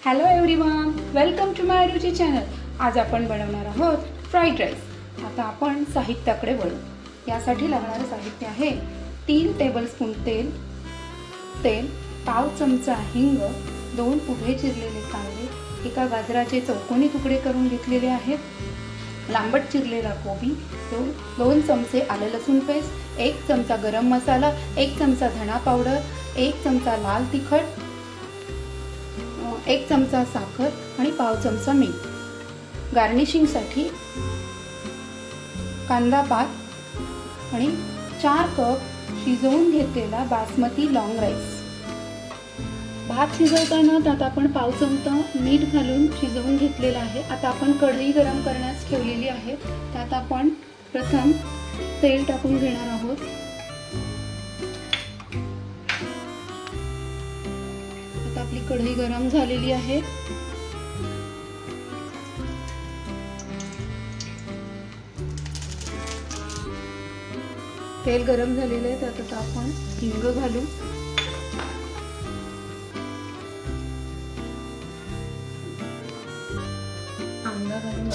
Hello everyone, welcome to my Ruchi channel. आज आपण बनवणार आहोत फ्राईड राईस। आता आपण साहित्याकडे वळू। यासाठी लागणारे साहित्य आहे 3 टेबलस्पून तेल, पाव चमचा हिंग, 2 उभे चिरलेले कांदे, एका गाजराचे चौकोनी तुकडे करून घेतलेले आहेत, लांबट चिरलेला कोबी, 2 चमचे आले लसूण पेस्ट, 1 चमचा गरम मसाला, 1 चमचा धना पावडर, 1 चमचा लाल तिखट, 1 चमचा साखर आणि पाव चमचा मीठ। गार्निशिंगसाठी कांदा पात आणि 4 कप शिजवून घेतलेला बासमती लॉंग राईस। भात शिजवताना त्यात आपण पाव चमचा मीठ घालून शिजवून घेतलेला आहे। आता आपण कढई गरम करण्यास ठेवलेली आहे। त्यात आपण प्रथम तेल टाकून घेणार आहोत। आता आपली कढई गरम झालेली आहे। तेल गरम झालेले आहे, त्यात आता आपण हिंग घालू, कांदा घालून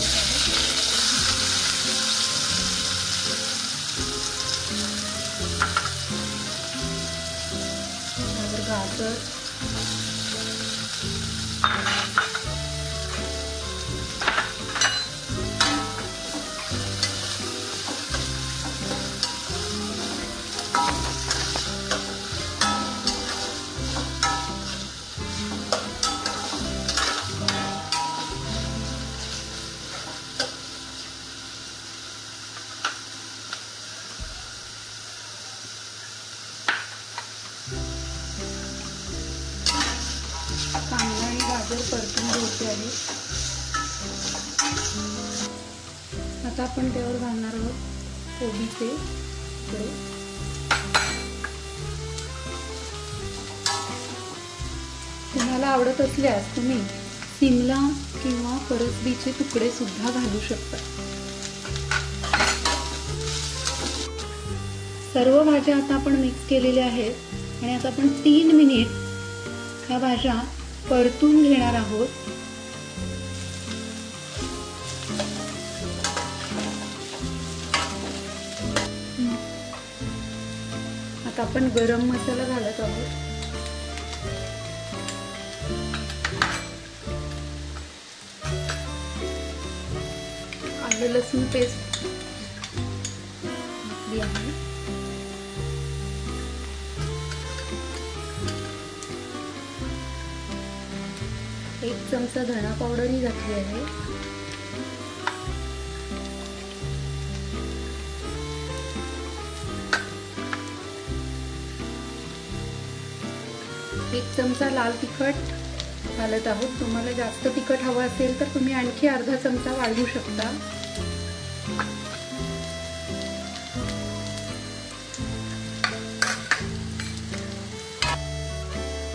गाजर, कांदा आणि गाजर परतून घ्यायचे आहे। आता आपण त्यावर घालणार आहोत कोबीचे तुकडे। तुम्हाला आवडत असल्यास तुम्ही शिमला किंवा फरसबीचे तुकडे सुद्धा घालू शकता। सर्व भाज्या आता आपण मिक्स केलेल्या आहेत आणि आता आपण 3 मिनिट ह्या भाज्या परतून घेणार आहोत। आता आपण गरम मसाला घालत आहोत। आले लसूण पेस्ट घातली आहे। 1 चमचा धना पावडर ही घातली आहे। एक चमचा लाल तिखट घालत आहोत। तुम्हाला जास्त तिखट हवं असेल तर तुम्ही आणखी अर्धा चमचा वाढवू शकता।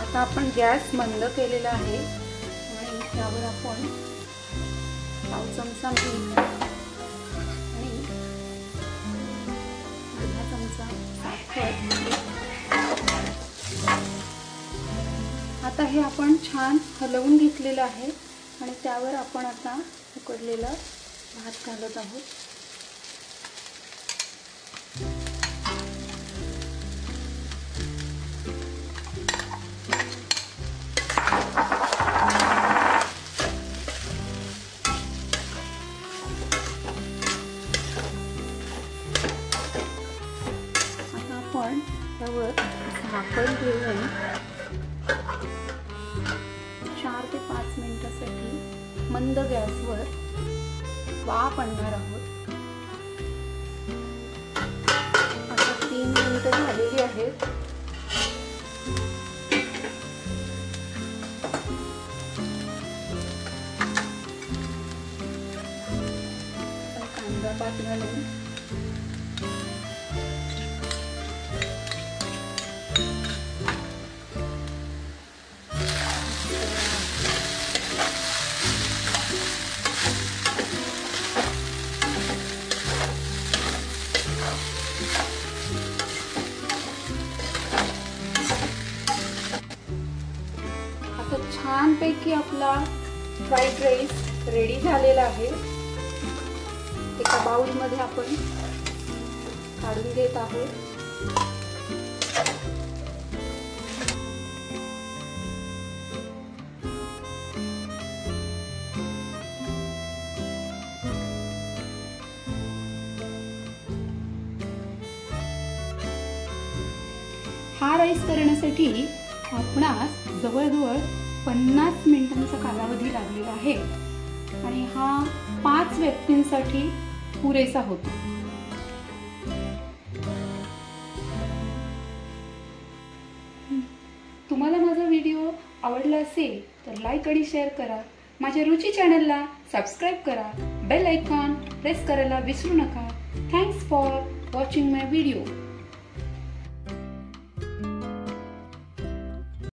आता आपण गॅस मंद केलेला आहे आणि त्यावर आपण पाव चमचा मीठ आणि अर्धा चमचा साखर, आता हे आपण छान हलवून घेतलेलं आहे आणि त्यावर आपण आता उकडलेला भात घालत आहोत। आता आपण त्यावर झाकण ठेवून 4 ते 5 मिनिटांसाठी मंद गॅसवर वाफ आणणार आहोत। आता 3 मिनिटं झालेली आहेत। कांदा पात घालून छान छानपैकी आपला फ्राईड राईस रेडी झालेला आहे। एका बाउलमध्ये आपण काढून घेत आहोत। हा राईस करण्यासाठी आपणास जवळजवळ 50 मिनिटांचा कालावधी लागलेला आहे आणि हा 5 व्यक्तींसाठी पुरेसा होतो। तुम्हाला माझा व्हिडिओ आवडला असेल तर लाईक आणि शेअर करा। माझ्या रुची चॅनलला सबस्क्राइब करा। बेल आयकॉन प्रेस करायला विसरू नका। Thanks for watching my video.